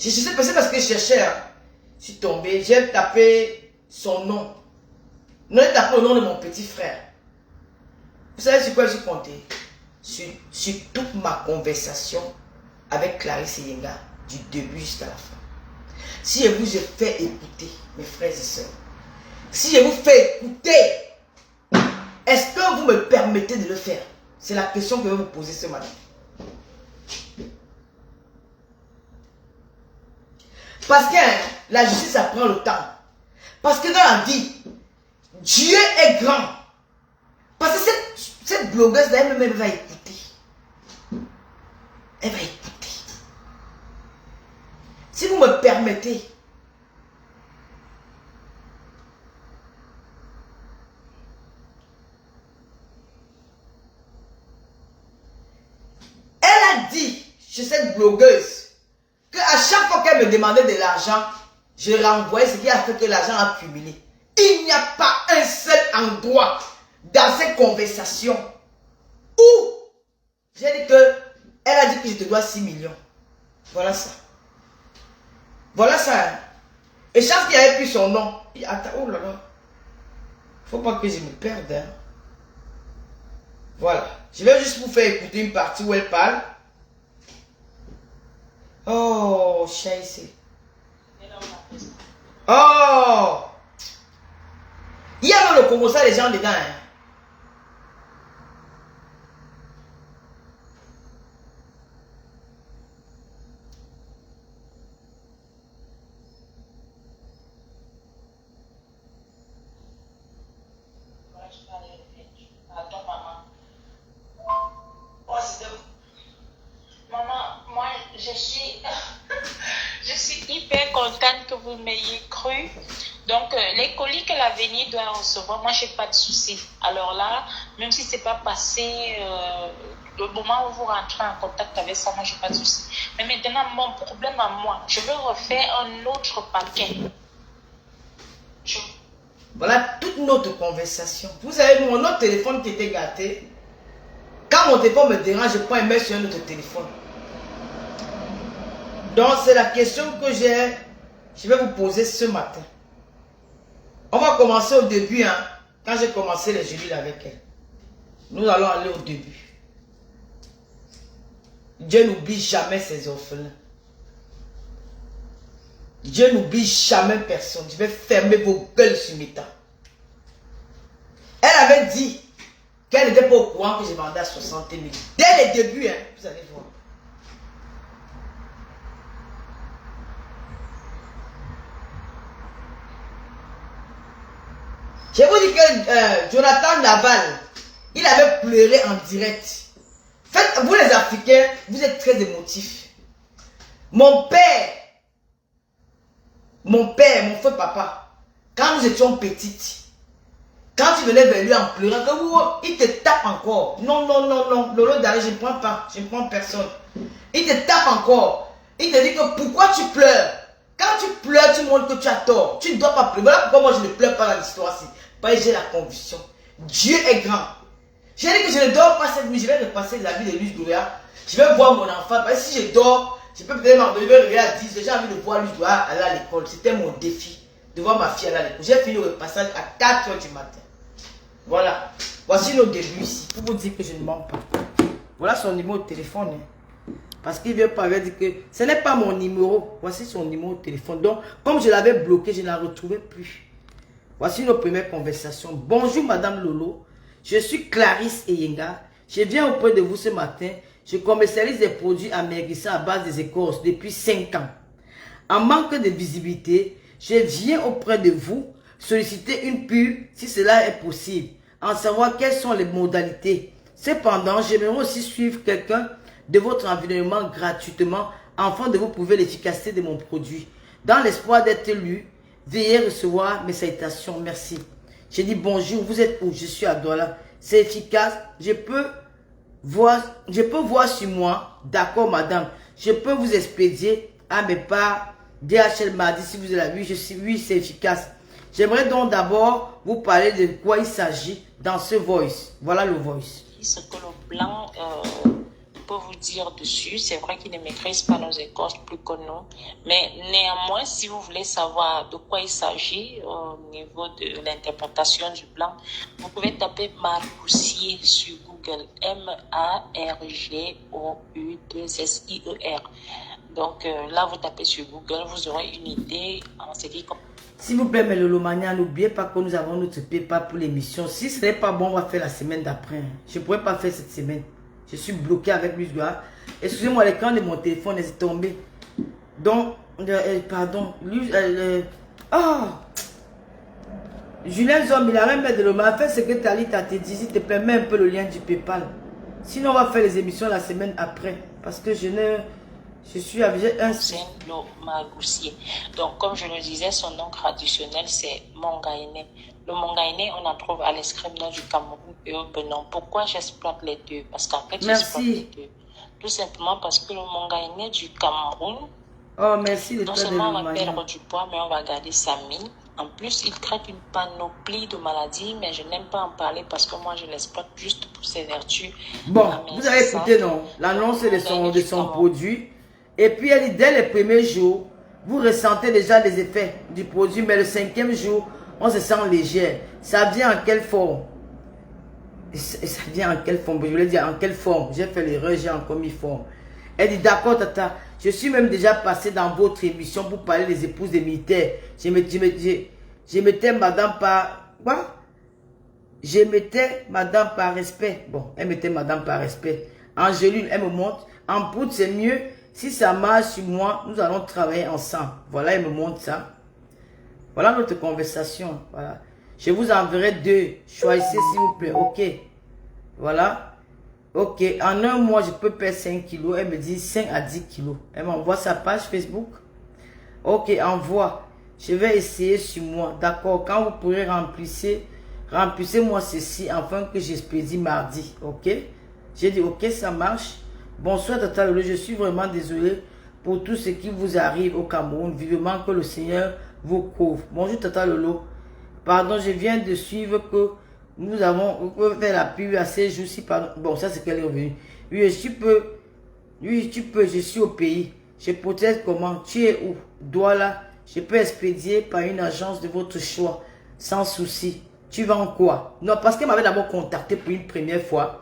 Je sais pas, c'est parce que je cherchais. Hein. Je suis tombé, j'ai tapé son nom. Non, j'ai tapé le nom de mon petit frère. Vous savez sur quoi j'ai compté? Sur toute ma conversation avec Clarisse et Yenga, du début jusqu'à la fin. Si je vous ai fait écouter, mes frères et sœurs, si je vous fais écouter, est-ce que vous me permettez de le faire? C'est la question que je vais vous poser ce matin. Parce que hein, la justice, ça prend le temps. Parce que dans la vie, Dieu est grand. Parce que cette blogueuse-là, elle va écouter. Elle va écouter. Si vous me permettez, elle a dit chez cette blogueuse qu'à chaque fois qu'elle me demandait de l'argent, je renvoyais ce qui a fait que l'argent a cumulé. Il n'y a pas un seul endroit dans cette conversation où j'ai dit que elle a dit que je te dois 6 millions. Voilà ça. Voilà ça. Hein. Et chaque qu'il avait pris son nom. Il attends, oh là là. Faut pas que je me perde. Hein. Voilà. Je vais juste vous faire écouter une partie où elle parle. Oh, scheiße. Oh. Il y a dans le Congo ça les gens dedans. Hein. Que vous m'ayez cru. Donc, les colis que l'avenir doit recevoir, moi, je n'ai pas de souci. Alors là, même si ce n'est pas passé, le moment où vous rentrez en contact avec ça, moi, je n'ai pas de souci. Mais maintenant, mon problème à moi, je veux refaire un autre paquet. Voilà toute notre conversation. Vous savez, mon autre téléphone qui était gâté, quand mon téléphone me dérange, je prends un mail sur un autre téléphone. Donc, c'est la question que je vais vous poser ce matin. On va commencer au début, hein, quand j'ai commencé les Julie avec elle. Nous allons aller au début. Dieu n'oublie jamais ses orphelins. Dieu n'oublie jamais personne. Je vais fermer vos gueules sur mes temps. Elle avait dit qu'elle n'était pas au courant que je vendais à 60 000. Dès le début, hein, vous allez voir. Je vous dis que Jonathan Naval, il avait pleuré en direct. Faites, vous les Africains, vous êtes très émotifs. Mon père, mon feu papa, quand nous étions petites, quand tu venais vers lui en pleurant, il te tape encore. Non, non, non, non, Lolo Dari, je ne prends pas, je ne prends personne. Il te tape encore. Il te dit que pourquoi tu pleures? Quand tu pleures, tu montres que tu as tort. Tu ne dois pas pleurer. Voilà pourquoi moi je ne pleure pas dans l'histoire-ci. Parce que j'ai la conviction. Dieu est grand. J'ai dit que je ne dors pas cette nuit. Je vais repasser la vie de Luis Douya. Je vais voir mon enfant. Parce que si je dors, je peux peut-être m'endormir, je vais à 10. J'ai envie de voir Luis Douya aller à l'école. C'était mon défi. De voir ma fille aller à l'école. J'ai fini le repassage à 4 h du matin. Voilà. Voici nos débuts ici. Pour vous dire que je ne mens pas. Voilà son numéro de téléphone. Hein. Parce qu'il vient pas, il dit que ce n'est pas mon numéro. Voici son numéro de téléphone. Donc, comme je l'avais bloqué, je ne la retrouvais plus. Voici nos premières conversations. Bonjour Madame Lolo. Je suis Clarisse Eyenga. Je viens auprès de vous ce matin. Je commercialise des produits américains à base des écorces depuis 5 ans. En manque de visibilité, je viens auprès de vous solliciter une pub si cela est possible. En savoir quelles sont les modalités. Cependant, j'aimerais aussi suivre quelqu'un de votre environnement gratuitement afin de vous prouver l'efficacité de mon produit. Dans l'espoir d'être lu, veuillez recevoir mes salutations. Merci. J'ai dit bonjour, vous êtes où? Je suis à Douala. C'est efficace. Je peux voir sur moi. D'accord, madame. Je peux vous expédier à mes parts. DHL m'a dit si vous avez vu, je suis oui, c'est efficace. J'aimerais donc d'abord vous parler de quoi il s'agit dans ce voice. Voilà le voice. Ce que le blanc peux vous dire dessus. C'est vrai qu'ils ne maîtrisent pas nos écorces plus que nous. Mais néanmoins, si vous voulez savoir de quoi il s'agit au niveau de l'interprétation du blanc, vous pouvez taper Margousier sur Google. M-A-R-G-O-U-2-S-I-E-R. Donc là, vous tapez sur Google, vous aurez une idée. On s'est dit comme... S'il vous plaît, mais Lolomania, n'oubliez pas que nous avons notre PayPal pour l'émission. Si ce n'est pas bon, on va faire la semaine d'après. Je ne pourrais pas faire cette semaine. Je suis bloqué avec lui. Excusez-moi, l'écran de mon téléphone est tombé. Donc, pardon. Julien Zom, il a rien mis de l'homme. Fais ce que Tali t'a dit. S'il te plaît, mets un peu le lien du PayPal. Sinon, on va faire les émissions la semaine après. Parce que je suis avec un... Magousier. Donc, comme je le disais, son nom traditionnel, c'est Mongaïné. Le Mongaïné, on en trouve à l'escrime nord du Cameroun et au Benin. Pourquoi j'exploite les deux? Parce qu'en fait, j'exploite les deux. Tout simplement parce que le Mongaïné du Cameroun, oh, merci non seulement on va perdre du poids, mais on va garder sa mine. En plus, il traite une panoplie de maladies, mais je n'aime pas en parler parce que moi, je l'exploite juste pour ses vertus. Bon, vous avez écouté, non? L'annonce de son produit. Et puis, elle dit, dès les premiers jours, vous ressentez déjà les effets du produit, mais le 5e jour, on se sent léger. Ça vient en quelle forme? Ça vient en quelle forme? Je voulais dire en quelle forme? J'ai fait l'erreur, j'ai encore mis forme. Elle dit, d'accord, tata, je suis même déjà passé dans votre émission pour parler des épouses des militaires. Je mettais madame par... Quoi? Je mettais madame par respect. Bon, elle mettait madame par respect. En gelule, elle me montre. En poudre, c'est mieux. Si ça marche sur moi, nous allons travailler ensemble. Voilà, elle me montre ça. Voilà notre conversation. Voilà. Je vous enverrai 2. Choisissez s'il vous plaît. Ok. Voilà. Ok. En un mois, je peux perdre 5 kilos. Elle me dit 5 à 10 kilos. Elle m'envoie sa page Facebook. Ok, envoie. Je vais essayer sur moi. D'accord. Quand vous pourrez remplissez-moi ceci afin que j'expédie mardi. Ok. J'ai dit ok, ça marche. Bonsoir Tata Lolo, je suis vraiment désolé pour tout ce qui vous arrive au Cameroun. Vivement que le Seigneur vous couvre. Bonjour Tata Lolo. Pardon, je viens de suivre que nous avons fait la pub à ces jours-ci. Bon, ça c'est qu'elle est revenue. Oui, tu peux, je suis au pays. Je protège comment? Tu es où? Douala. Je peux expédier par une agence de votre choix. Sans souci. Tu vends quoi? Non, parce qu'elle m'avait d'abord contacté pour une première fois.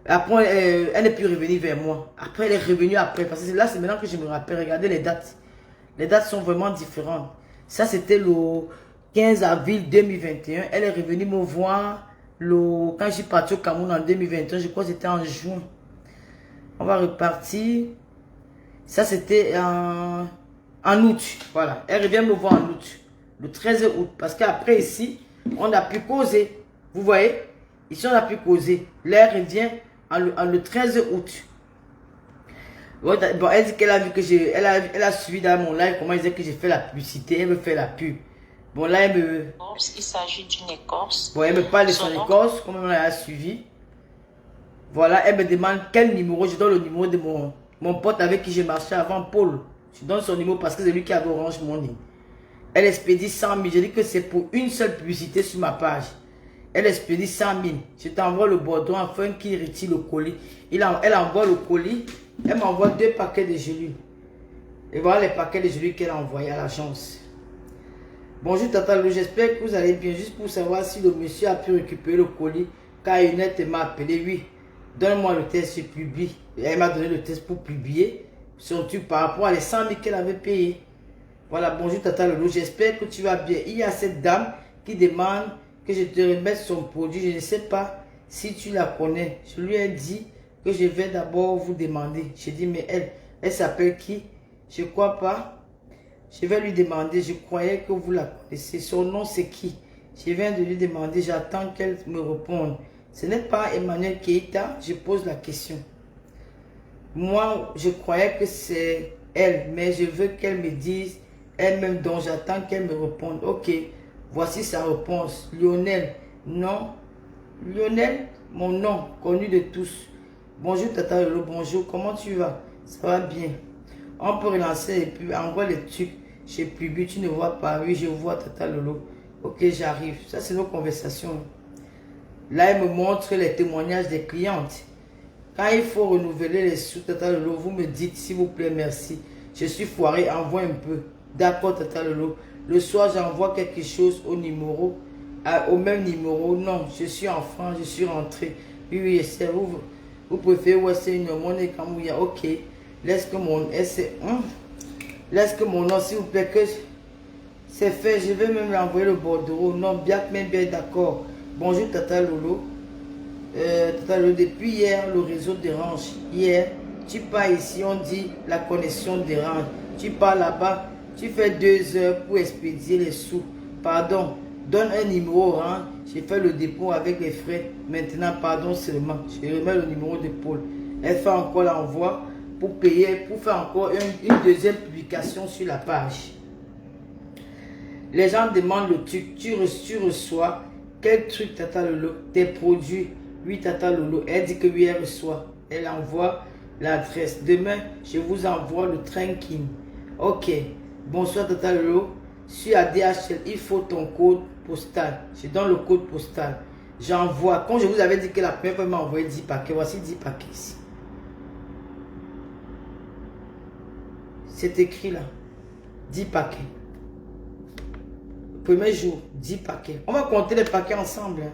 Après, elle n'est plus revenue vers moi. Après, elle est revenue après. Parce que là, c'est maintenant que je me rappelle. Regardez les dates. Les dates sont vraiment différentes. Ça, c'était le 15 avril 2021. Elle est revenue me voir quand je suis parti au Cameroun en 2021. Je crois que c'était en juin. On va repartir. Ça, c'était en août. Voilà. Elle revient me voir en août. Le 13 août. Parce qu'après, ici, on a pu causer. Vous voyez? Ici, on a pu causer. Là, elle revient le 13 août. Bon, elle dit qu'elle a vu que elle a suivi dans mon live comment elle disait que j'ai fait la publicité. Elle me fait la pub. Bon, là, elle me... Il s'agit d'une écorce. Bon, elle me parle de son écorce, comme elle a suivi. Voilà, elle me demande quel numéro. Je donne le numéro de mon pote avec qui j'ai marché avant, Paul. Je donne son numéro parce que c'est lui qui avait Orange Money. Elle expédie 100 000. Je dis que c'est pour une seule publicité sur ma page. Elle expédie 100 000. Je t'envoie le bordeaux afin qu'il retire le colis. Elle envoie le colis. Elle m'envoie 2 paquets de gelées. Et voilà les paquets de gelées qu'elle a envoyés à l'agence. Bonjour Tata Lolo, j'espère que vous allez bien. Juste pour savoir si le monsieur a pu récupérer le colis. Car Yonette m'a appelé. Oui, donne-moi le test, je publie. Et elle m'a donné le test pour publier. Surtout par rapport à les 100 000 qu'elle avait payé. Voilà, bonjour Tata Lolo, j'espère que tu vas bien. Il y a cette dame qui demande que je te remette son produit. Je ne sais pas si tu la connais. Je lui ai dit que je vais d'abord vous demander. J'ai dit, mais elle s'appelle qui? Je crois pas. Je vais lui demander. Je croyais que vous la connaissez. Son nom, c'est qui? Je viens de lui demander. J'attends qu'elle me réponde. Ce n'est pas Emmanuel Keita. Je pose la question. Moi, je croyais que c'est elle. Mais je veux qu'elle me dise elle-même. Donc, j'attends qu'elle me réponde. Ok. Voici sa réponse. Lionel. Non. Lionel, mon nom, connu de tous. Bonjour Tata Lolo, bonjour. Comment tu vas? Ça va bien. On peut relancer et puis envoie les trucs. Je publie, tu ne vois pas. Oui, je vois Tata Lolo. Ok, j'arrive. Ça, c'est nos conversations. Là, elle me montre les témoignages des clientes. Quand il faut renouveler les sous, Tata Lolo, vous me dites, s'il vous plaît, merci. Je suis foiré, envoie un peu. D'accord, Tata Lolo. Le soir, j'envoie quelque chose au numéro, au même numéro. Non, je suis en France, je suis rentré. Oui, oui, c'est vous. Vous préférez c'est une monnaie comme il y a. Ok. Laisse que mon laisse que mon nom, s'il vous plaît, que c'est fait. Je vais même l'envoyer le bordereau. Non, bien, même bien d'accord. Bonjour, Tata Lolo. Tata Lolo, depuis hier, le réseau dérange. Hier, tu pars ici, on dit la connexion dérange. Tu pars là-bas, tu fais 2 heures pour expédier les sous. Pardon, donne un numéro, hein. J'ai fait le dépôt avec les frais. Maintenant, pardon seulement. Je remets le numéro de Paul. Elle fait encore l'envoi pour payer, pour faire encore une deuxième publication sur la page. Les gens demandent le truc. Tu reçois quel truc, Tata Lolo? Tes produits. Oui, Tata Lolo. Elle dit que oui, elle reçoit. Elle envoie l'adresse. Demain, je vous envoie le tracking. Ok. Bonsoir, Tata Lolo. Sur ADHL, il faut ton code postal. Je donne le code postal. J'envoie. Quand je vous avais dit que la première fois, m'a envoyé 10 paquets. Voici 10 paquets ici. C'est écrit là. 10 paquets. Premier jour, 10 paquets. On va compter les paquets ensemble. Hein.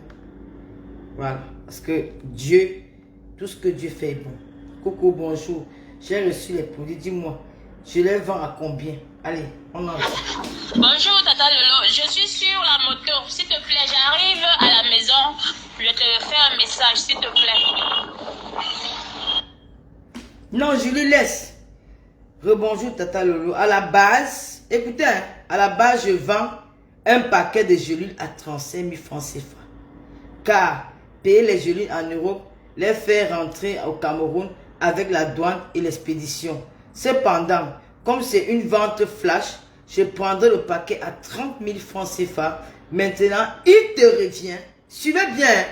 Voilà. Parce que Dieu, tout ce que Dieu fait est bon. Coucou, bonjour. J'ai reçu les produits. Dis-moi, je les vends à combien? Allez, on en va. Bonjour, Tata Lolo. Je suis sur la moto. S'il te plaît, j'arrive à la maison. Je te fais un message, s'il te plaît. Non, je lui laisse. Rebonjour, Tata Lolo. À la base, écoutez, hein, à la base, je vends un paquet de gélules à 35 000 francs CFA. Car payer les gélules en Europe, les faire rentrer au Cameroun avec la douane et l'expédition. Cependant, comme c'est une vente flash, je prendrai le paquet à 30 000 francs CFA. Maintenant, il te revient. Suivez bien.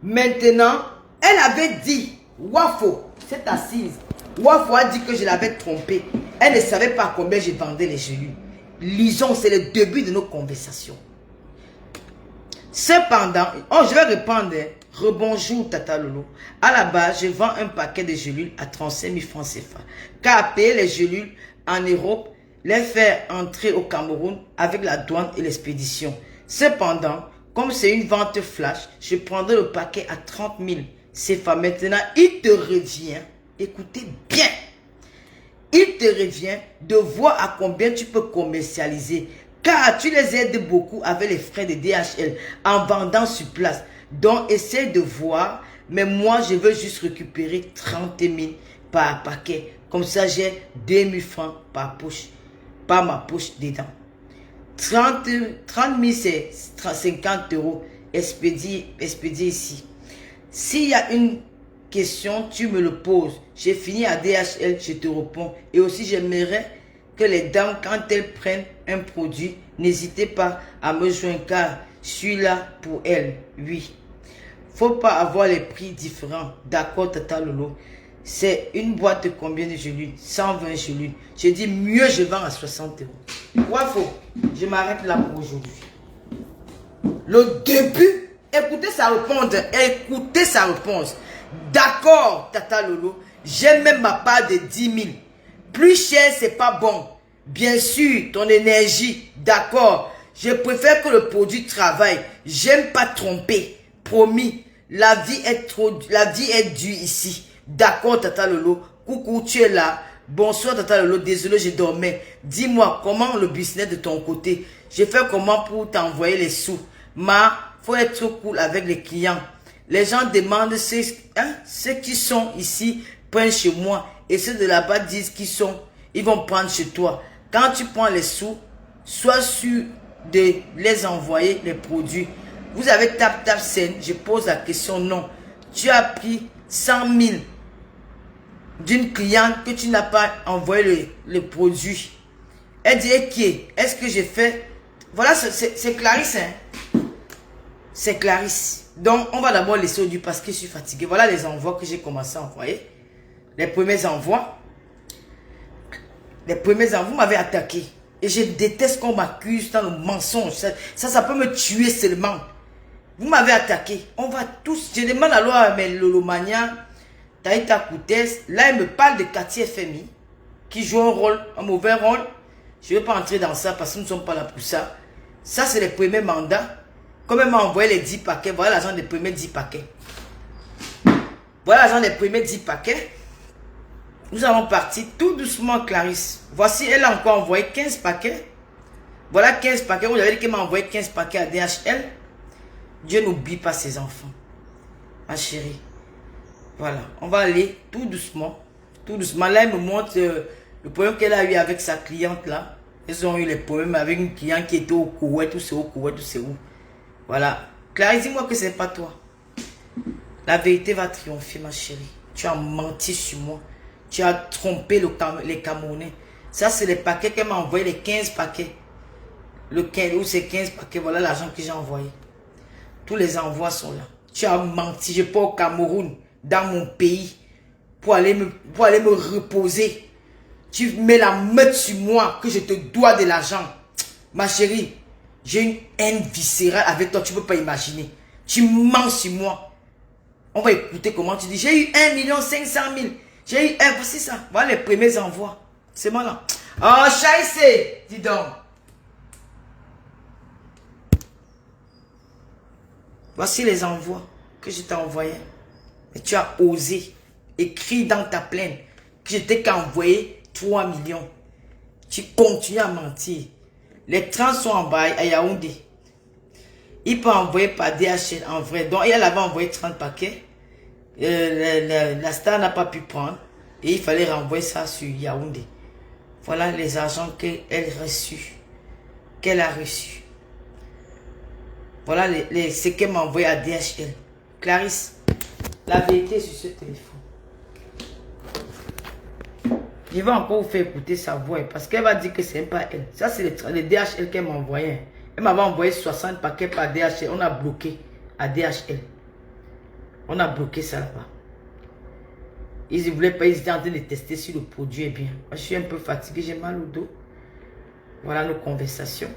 Maintenant, elle avait dit, Wafo, cette assise, Wafo a dit que je l'avais trompée. Elle ne savait pas combien je vendais les gélules. Lisons, c'est le début de nos conversations. Cependant, je vais répondre. Rebonjour, Tata Lolo. À la base, je vends un paquet de gélules à 35 000 francs CFA. Car payer les gélules en Europe, les faire entrer au Cameroun avec la douane et l'expédition. Cependant, comme c'est une vente flash, je prendrai le paquet à 30 000 CFA. Maintenant, il te revient, écoutez bien, il te revient de voir à combien tu peux commercialiser. Car tu les aides beaucoup avec les frais de DHL en vendant sur place. Donc, essaie de voir. Mais moi, je veux juste récupérer 30 000 par paquet. Comme ça, j'ai 2 000 francs par poche. Par ma poche dedans. 30 000, c'est 50 € expédié ici. S'il y a une question, tu me le poses. J'ai fini à DHL, je te réponds. Et aussi, j'aimerais que les dames, quand elles prennent un produit, n'hésitez pas à me joindre car je suis là pour elles. Oui. Faut pas avoir les prix différents. D'accord, Tata Lolo. C'est une boîte de combien de gélules? 120 gélules. Je dis mieux, je vends à 60 €. Wafo, je m'arrête là pour aujourd'hui. Le début, écoutez sa réponse. Écoutez sa réponse. D'accord, Tata Lolo. J'ai même ma part de 10 000. Plus cher, c'est pas bon. Bien sûr, ton énergie, d'accord. Je préfère que le produit travaille. J'aime pas tromper. Promis, la vie est dure ici. D'accord, Tata Lolo. Coucou, tu es là. Bonsoir, Tata Lolo. Désolé, je dormais. Dis-moi, comment le business de ton côté? Je fais comment pour t'envoyer les sous? Faut être cool avec les clients. Les gens demandent ceux qui sont ici prennent chez moi. Et ceux de là-bas disent qu'ils sont. Ils vont prendre chez toi. Quand tu prends les sous, sois sûr de les envoyer les produits. Vous avez tap scène. Je pose la question, non. Tu as pris 100 000 d'une cliente que tu n'as pas envoyé le produit. Elle dit, ok, est-ce que j'ai fait... Voilà, c'est Clarisse. Hein? C'est Clarisse. Donc, on va d'abord laisser au début parce que je suis fatigué. Voilà les envois que j'ai commencé à envoyer. Les premiers envois. Vous m'avez attaqué. Et je déteste qu'on m'accuse dans le mensonge. Ça peut me tuer seulement. Vous m'avez attaqué. On va tous... Je demande à Lolo Mania Taïta Koutès. Là, il me parle de Cathy FMI, qui joue un rôle, un mauvais rôle. Je ne vais pas entrer dans ça parce que nous ne sommes pas là pour ça. Ça, c'est les premiers mandats. Comme elle m'a envoyé les 10 paquets, voilà l'argent des premiers 10 paquets. Voilà l'argent des premiers 10 paquets. Nous allons partir tout doucement, Clarisse. Voici, elle a encore envoyé 15 paquets. Voilà 15 paquets. Vous avez dit qu'elle m'a envoyé 15 paquets à DHL. Dieu n'oublie pas ses enfants. Ma chérie. Voilà. On va aller tout doucement. Tout doucement. Là, elle me montre le problème qu'elle a eu avec sa cliente là. Ils ont eu les problèmes avec une cliente qui était au Koweït. Tout c'est au Koweït, tout c'est où. Voilà. Clarisse, dis-moi que c'est pas toi. La vérité va triompher, ma chérie. Tu as menti sur moi. Tu as trompé les Camerounais. Ça, c'est les paquets qu'elle m'a envoyé, les 15 paquets. Le 15, ou c'est 15 paquets, voilà l'argent que j'ai envoyé. Tous les envois sont là. Tu as menti, je pars au Cameroun, dans mon pays, pour aller me reposer. Tu mets la meute sur moi, que je te dois de l'argent. Ma chérie, j'ai une haine viscérale avec toi, tu ne peux pas imaginer. Tu mens sur moi. On va écouter comment tu dis. J'ai eu 1 500 000. J'ai eu voici ça. Voilà les premiers envois. C'est moi là. Oh, Chaïsé, dis donc. Voici les envois que je t'ai envoyés. Et tu as osé écrire dans ta plainte que je t'ai qu'envoyé 3 millions. Tu continues à mentir. Les trans sont en bas à Yaoundé. Il peut envoyer par DHL en vrai. Donc, elle avait envoyé 30 paquets. La star n'a pas pu prendre. Et il fallait renvoyer ça sur Yaoundé. Voilà les argents qu'elle a reçus. Voilà ce qu'elle m'a envoyé à DHL. Clarisse, la vérité sur ce téléphone. Je vais encore vous faire écouter sa voix parce qu'elle va dire que ce n'est pas elle. Ça, c'est le DHL qu'elle m'a envoyé. Elle m'avait envoyé 60 paquets par DHL. On a bloqué à DHL. On a bloqué ça là-bas. Ils ne voulaient pas, ils étaient en train de tester si le produit est bien. Moi, je suis un peu fatigué, j'ai mal au dos. Voilà nos conversations.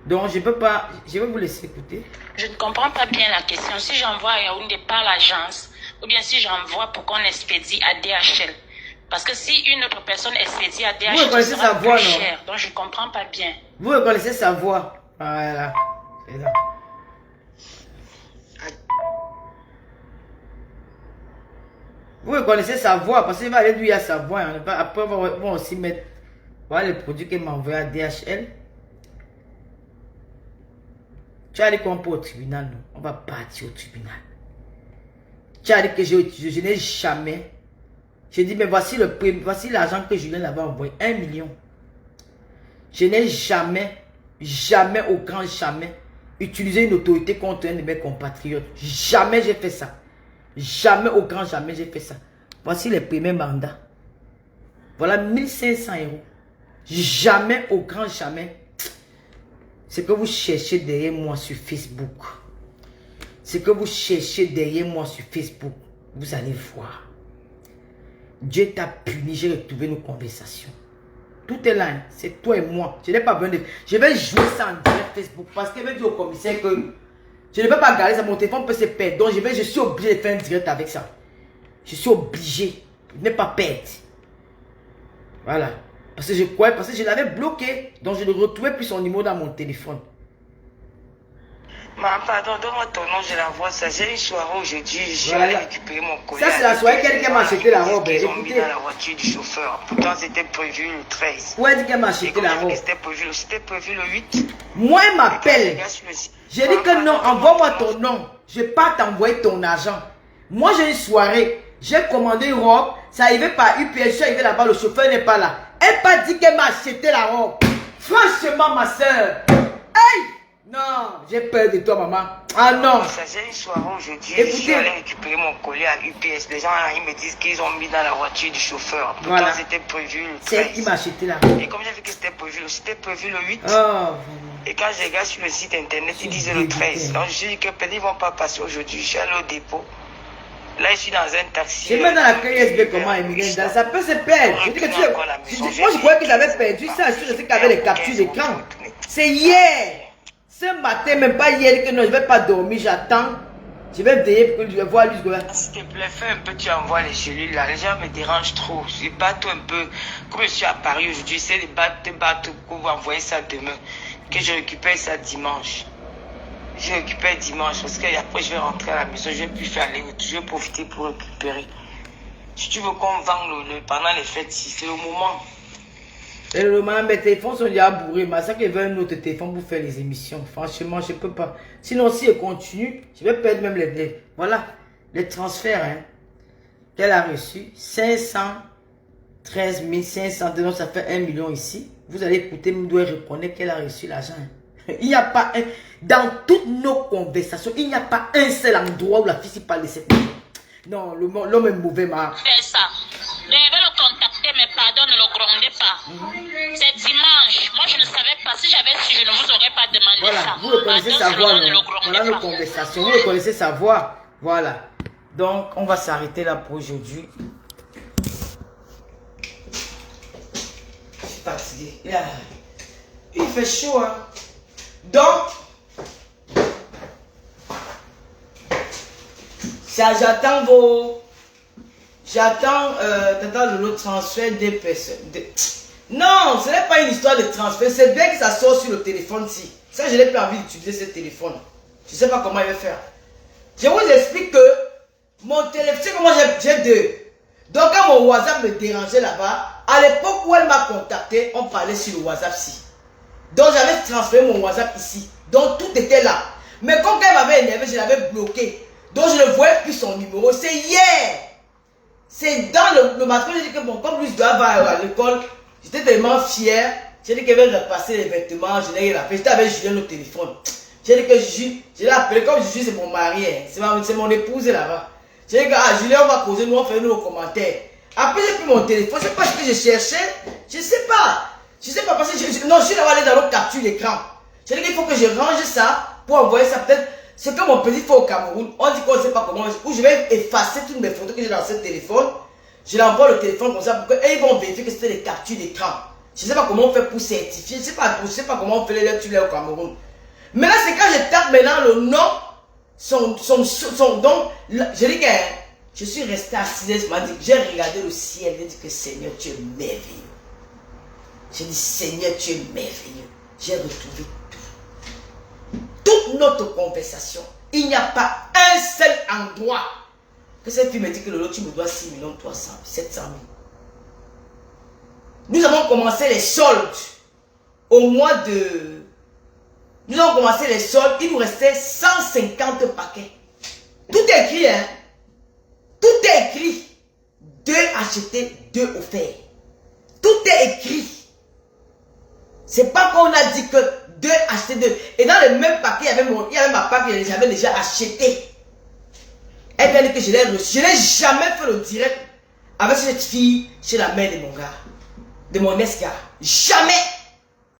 Donc, je peux pas, je vais vous laisser écouter. Je ne comprends pas bien la question. Si j'envoie à Yaoundé par l'agence, ou bien si j'envoie pour qu'on expédie à DHL. Parce que si une autre personne expédie à DHL, ça sera plus cher. Donc, je ne comprends pas bien. Vous reconnaissez sa voix. Voilà. C'est là. Vous reconnaissez sa voix parce qu'il va aller lui à sa voix. Après, on va aussi mettre voilà les produits qu'elle m'a envoyé à DHL. Tu as dit qu'on peut au tribunal, non? On va partir au tribunal. Tu as dit que je n'ai jamais. J'ai dit, mais voici l'argent que Julien avait envoyé. 1 million. Je n'ai jamais, au grand jamais, utilisé une autorité contre un de mes compatriotes. Jamais j'ai fait ça. Jamais, au grand jamais, j'ai fait ça. Voici les premiers mandats. Voilà 1500 €. Jamais, au grand jamais. Ce que vous cherchez derrière moi sur Facebook. Ce que vous cherchez derrière moi sur Facebook. Vous allez voir. Dieu t'a puni, j'ai retrouvé nos conversations. Tout est là, hein. C'est toi et moi. Je n'ai pas besoin de... Je vais jouer ça en direct Facebook parce qu'il veut dire au commissaire que je ne peux pas garder ça, mon téléphone peut se perdre. Donc je suis obligé de faire un direct avec ça. Je suis obligé de ne pas perdre. Voilà. Parce que je l'avais bloqué. Donc je ne retrouvais plus son numéro dans mon téléphone. Pardon, donne-moi ton nom, je la vois ça. J'ai une soirée aujourd'hui, je suis allé récupérer mon collier. Ça, c'est la soirée quelqu'un m'a acheté la robe. Ils ont mis dans la voiture du chauffeur. Pourtant, c'était prévu le 13. Où est-ce qu'elle m'a acheté la robe? C'était prévu le 8. Moi, elle m'appelle. J'ai dit que non, envoie-moi ton nom. Je ne vais pas t'envoyer ton argent. Moi, j'ai une soirée. J'ai commandé une robe. Ça arrivait par UPS. Je suis arrivé là-bas, le chauffeur n'est pas là. Elle n'a pas dit qu'elle m'a acheté la robe. Franchement, ma soeur. Hey! Non, j'ai peur de toi, maman. Ah non. J'ai une soirée aujourd'hui. Je suis allé récupérer mon collier à UPS. Les gens, ils me disent qu'ils ont mis dans la voiture du chauffeur. Pourtant, voilà. C'était prévu le 13. C'est elle qui m'a acheté la robe. Et comme j'ai vu que c'était prévu le 8. Oh. Et quand je regarde sur le site internet, ils disaient le 13. Donc, je dis que peut-être ils ne vont pas passer aujourd'hui. Je suis allé au dépôt. Là, je suis dans un taxi. Je mets dans la clé USB comment, Emilien. Ça peut se perdre. Je dis que moi, je croyais qu'ils avaient perdu ça. Je sais qu'il y avait les captures d'écran. C'est hier. Ce matin, même pas hier, que non, je ne vais pas dormir. J'attends Je vais veiller pour que je vais voir lui. S'il te plaît, fais un peu, tu envoies les cellules là. Les gens me dérangent trop. Je battre un peu. Comme je suis à Paris aujourd'hui, j'essaie de battre pour vous envoyer ça demain. Que je récupère ça dimanche. Je récupère dimanche parce qu'après je vais rentrer à la maison. Je vais plus faire les routes. Je vais profiter pour récupérer. Si tu veux qu'on vende pendant les fêtes, si c'est le moment. Et le moment, mes téléphones sont déjà bourrés. Mais ça que je veux un autre téléphone pour faire les émissions. Franchement, je peux pas. Sinon, si je continue, je vais perdre même les. Voilà, les transferts hein, qu'elle a reçus. 513 500, donc ça fait 1 million ici. Vous allez écouter, vous devez répondre qu'elle a reçu l'argent. Il n'y a pas un. Dans toutes nos conversations, il n'y a pas un seul endroit où la fille s'y parle de cette. Non, l'homme est mauvais, ma. Fais ça. Je vais le contacter, mais pardon, ne le grondez pas. C'est dimanche. Moi, je ne savais pas. Si j'avais su, je ne vous aurais pas demandé voilà, ça. vous le connaissez sa voix, voilà nos pas. conversations. Vous le connaissez sa voix. Voilà. Donc, on va s'arrêter là pour aujourd'hui. Je suis fatigué. Il fait chaud, hein. Donc, ça, j'attends vos... J'attends le transfert des personnes. Non, ce n'est pas une histoire de transfert. C'est bien que ça sort sur le téléphone-ci. Ça, je n'ai pas envie d'utiliser ce téléphone. Je ne sais pas comment il va faire. Je vous explique que mon téléphone, c'est que moi j'ai deux. Donc quand mon WhatsApp me dérangeait là-bas, à l'époque où elle m'a contacté, on parlait sur le WhatsApp-ci. Donc j'avais transféré mon WhatsApp ici. Donc tout était là. Mais quand elle m'avait énervé, je l'avais bloqué. Donc je ne voyais plus son numéro. C'est hier. C'est dans le matin, j'ai dit que bon, comme lui je dois avoir à l'école, j'étais tellement fier. J'ai dit qu'elle va repasser les vêtements, je n'ai rien à faire. J'étais avec Julien au téléphone. J'ai dit que Juju, je l'ai appelé comme Juju, c'est mon mari, hein. C'est mon épouse là-bas. J'ai dit que Julien, on va causer, nous on fait nos commentaires. Après j'ai pris mon téléphone, je ne sais pas ce que je cherchais, je ne sais pas. Je ne sais pas parce que je suis allé dans l'autre capture d'écran. J'ai dit qu'il faut que je range ça pour envoyer ça peut-être. C'est comme mon petit fait au Cameroun, on dit qu'on ne sait pas comment, où je vais effacer toutes mes photos que j'ai dans ce téléphone. Je l'envoie le téléphone comme ça pour qu'ils vont vérifier que c'était des captures d'écran. Je ne sais pas comment on fait pour certifier, je ne sais pas comment on fait les lectures au Cameroun. Mais là, c'est quand je tape maintenant le nom, donc, je dis que je suis resté assis, j'ai regardé le ciel, j'ai dit que Seigneur, tu es merveilleux. J'ai dit, Seigneur, tu es merveilleux. J'ai retrouvé toute notre conversation. Il n'y a pas un seul endroit que cette fille me dit que Lolo, tu me dois 6 300 700 000. Nous avons commencé les soldes au mois de... Nous avons commencé les soldes, il nous restait 150 paquets. Tout est écrit, hein. Tout est écrit. 2 achetés, 2 offerts. Tout est écrit. C'est pas qu'on a dit que 2 achetés 2. Et dans le même paquet, il y avait ma pack que j'avais déjà acheté. Elle vient dire que je l'ai reçu. Je n'ai jamais fait le direct avec cette fille chez la mère de mon gars. De mon ex-gars. Jamais.